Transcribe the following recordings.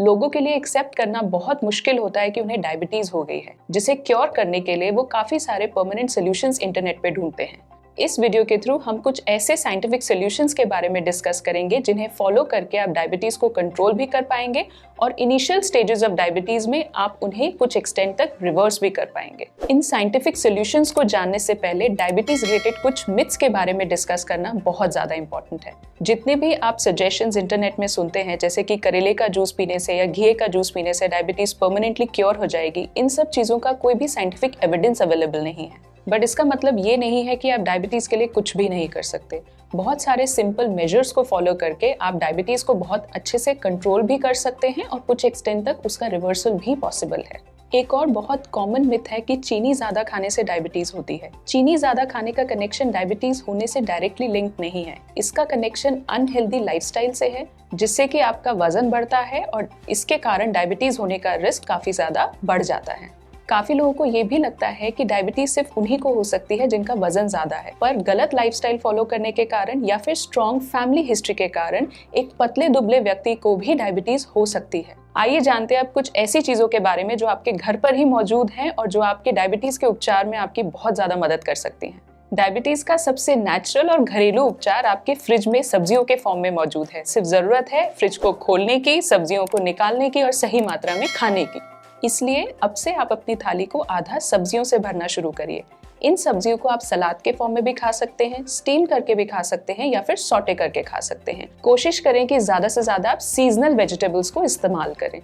लोगों के लिए एक्सेप्ट करना बहुत मुश्किल होता है कि उन्हें डायबिटीज हो गई है, जिसे क्योर करने के लिए वो काफी सारे परमानेंट सॉल्यूशंस इंटरनेट पे ढूंढते हैं। इस वीडियो के थ्रू हम कुछ ऐसे साइंटिफिक सॉल्यूशंस के बारे में डिस्कस करेंगे जिन्हें फॉलो करके आप डायबिटीज को कंट्रोल भी कर पाएंगे और इनिशियल स्टेजेस ऑफ डायबिटीज में आप उन्हें कुछ एक्सटेंट तक रिवर्स भी कर पाएंगे। इन साइंटिफिक सॉल्यूशंस को जानने से पहले डायबिटीज रिलेटेड कुछ मिथ्स के बारे में डिस्कस करना बहुत ज्यादा इंपॉर्टेंट है। जितने भी आप सजेशंस इंटरनेट में सुनते हैं, जैसे कि करेले का जूस पीने से या घी का जूस पीने से डायबिटीज परमानेंटली क्योर हो जाएगी, इन सब चीजों का कोई भी साइंटिफिक एविडेंस अवेलेबल नहीं है। बट इसका मतलब ये नहीं है कि आप डायबिटीज के लिए कुछ भी नहीं कर सकते। बहुत सारे सिंपल मेजर्स को फॉलो करके आप डायबिटीज को बहुत अच्छे से कंट्रोल भी कर सकते हैं और कुछ एक्सटेंट तक उसका रिवर्सल भी पॉसिबल है। एक और बहुत कॉमन मिथ है कि चीनी ज्यादा खाने से डायबिटीज होती है। चीनी ज्यादा खाने का कनेक्शन डायबिटीज होने से डायरेक्टली लिंक नहीं है। इसका कनेक्शन अनहेल्दी लाइफस्टाइल से है, जिससे कि आपका वजन बढ़ता है और इसके कारण डायबिटीज होने का रिस्क काफी ज्यादा बढ़ जाता है। काफी लोगों को ये भी लगता है कि डायबिटीज सिर्फ उन्हीं को हो सकती है जिनका वजन ज्यादा है, पर गलत लाइफस्टाइल फॉलो करने के कारण या फिर स्ट्रॉन्ग फैमिली हिस्ट्री के कारण एक पतले दुबले व्यक्ति को भी डायबिटीज हो सकती है। आइए जानते हैं अब कुछ ऐसी चीजों के बारे में जो आपके घर पर ही मौजूद हैं और जो आपके डायबिटीज के उपचार में आपकी बहुत ज्यादा मदद कर सकती हैं। डायबिटीज का सबसे नेचुरल और घरेलू उपचार आपके फ्रिज में सब्जियों के फॉर्म में मौजूद है। सिर्फ जरूरत है फ्रिज को खोलने की, सब्जियों को निकालने की और सही मात्रा में खाने की। इसलिए अब से आप अपनी थाली को आधा सब्जियों से भरना शुरू करिए। इन सब्जियों को आप सलाद के फॉर्म में भी खा सकते हैं, स्टीम करके भी खा सकते हैं या फिर सॉटे करके खा सकते हैं। कोशिश करें कि ज्यादा से ज्यादा आप सीजनल वेजिटेबल्स को इस्तेमाल करें।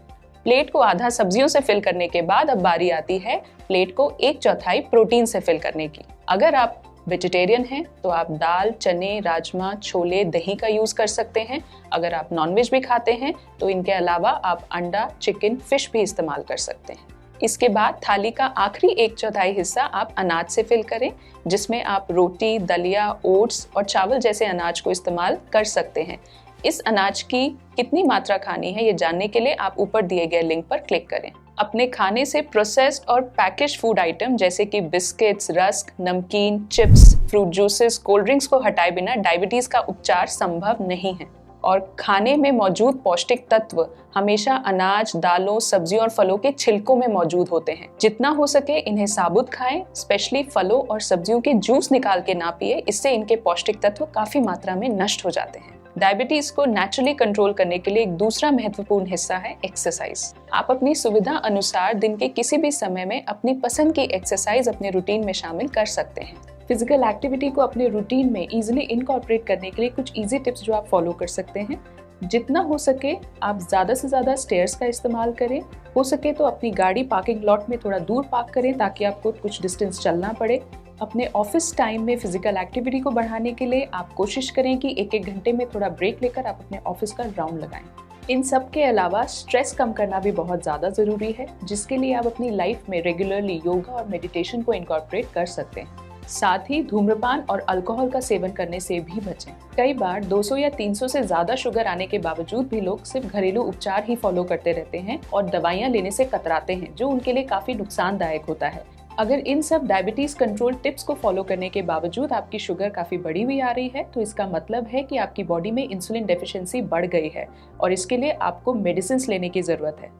प्लेट को आधा सब्जियों से फिल करने के बाद अब बारी आती है प्लेट को 1/4 प्रोटीन से फिल करने की। अगर आप वेजिटेरियन हैं तो आप दाल, चने, राजमा, छोले, दही का यूज कर सकते हैं। अगर आप नॉनवेज भी खाते हैं तो इनके अलावा आप अंडा, चिकन, फिश भी इस्तेमाल कर सकते हैं। इसके बाद थाली का आखिरी 1/4 हिस्सा आप अनाज से फिल करें, जिसमें आप रोटी, दलिया, ओट्स और चावल जैसे अनाज को इस्तेमाल कर सकते हैं। इस अनाज की कितनी मात्रा खानी है ये जानने के लिए आप ऊपर दिए गए लिंक पर क्लिक करें। अपने खाने से प्रोसेस्ड और पैकेज फूड आइटम जैसे कि बिस्किट्स, रस्क, नमकीन, chips, fruit juices, cold drinks को हटाए बिना डायबिटीज का उपचार संभव नहीं है। और खाने में मौजूद पौष्टिक तत्व हमेशा अनाज, दालों, सब्जियों और फलों के छिलकों में मौजूद होते हैं। जितना हो सके इन्हें साबुत खाएं, स्पेशली फलों और सब्जियों के जूस निकाल के ना पिए, इससे इनके पौष्टिक तत्व काफी मात्रा में नष्ट हो जाते हैं। डायबिटीज को नेचुरली कंट्रोल करने के लिए एक दूसरा महत्वपूर्ण हिस्सा है एक्सरसाइज। आप अपनी सुविधा अनुसार दिन के किसी भी समय में अपनी पसंद की एक्सरसाइज अपने रूटीन में शामिल कर सकते हैं। फिजिकल एक्टिविटी को अपने रूटीन में इजीली इनकॉर्पोरेट करने के लिए कुछ इजी टिप्स जो आप फॉलो कर सकते हैं। जितना हो सके आप ज़्यादा से ज़्यादा स्टेयर्स का इस्तेमाल करें। हो सके तो अपनी गाड़ी पार्किंग लॉट में थोड़ा दूर पार्क करें ताकि आपको कुछ डिस्टेंस चलना पड़े। अपने ऑफिस टाइम में फिजिकल एक्टिविटी को बढ़ाने के लिए आप कोशिश करें कि 1-1 घंटे में थोड़ा ब्रेक लेकर आप अपने ऑफिस का राउंड लगाएं। इन सब के अलावा स्ट्रेस कम करना भी बहुत ज़्यादा ज़रूरी है, जिसके लिए आप अपनी लाइफ में रेगुलरली योगा और मेडिटेशन को इनकॉर्पोरेट कर सकते हैं। साथ ही धूम्रपान और अल्कोहल का सेवन करने से भी बचें। कई बार 200 या 300 से ज्यादा शुगर आने के बावजूद भी लोग सिर्फ घरेलू उपचार ही फॉलो करते रहते हैं और दवाइयां लेने से कतराते हैं, जो उनके लिए काफी नुकसानदायक होता है। अगर इन सब डायबिटीज कंट्रोल टिप्स को फॉलो करने के बावजूद आपकी शुगर काफी बढ़ी हुई आ रही है, तो इसका मतलब है कि आपकी बॉडी में इंसुलिन डेफिशिएंसी बढ़ गई है और इसके लिए आपको मेडिसिन लेने की जरूरत है।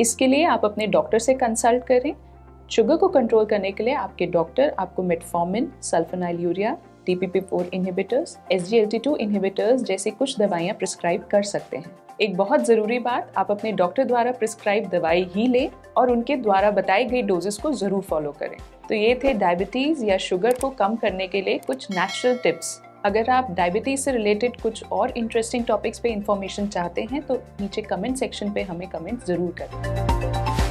इसके लिए आप अपने डॉक्टर से कंसल्ट करें। शुगर को कंट्रोल करने के लिए आपके डॉक्टर आपको metformin, सल्फोनाइलयूरिया, DPP-4 inhibitors, SGLT2 inhibitors जैसी कुछ दवाइयां प्रिस्क्राइब कर सकते हैं। एक बहुत जरूरी बात, आप अपने डॉक्टर द्वारा प्रिस्क्राइब दवाई ही लें और उनके द्वारा बताई गई डोजेस को जरूर फॉलो करें। तो ये थे डायबिटीज या शुगर को कम करने के लिए कुछ नेचुरल टिप्स। अगर आप डायबिटीज से रिलेटेड कुछ और इंटरेस्टिंग टॉपिक्स पे इंफॉर्मेशन चाहते हैं तो नीचे कमेंट सेक्शन पे हमें कमेंट जरूर करें।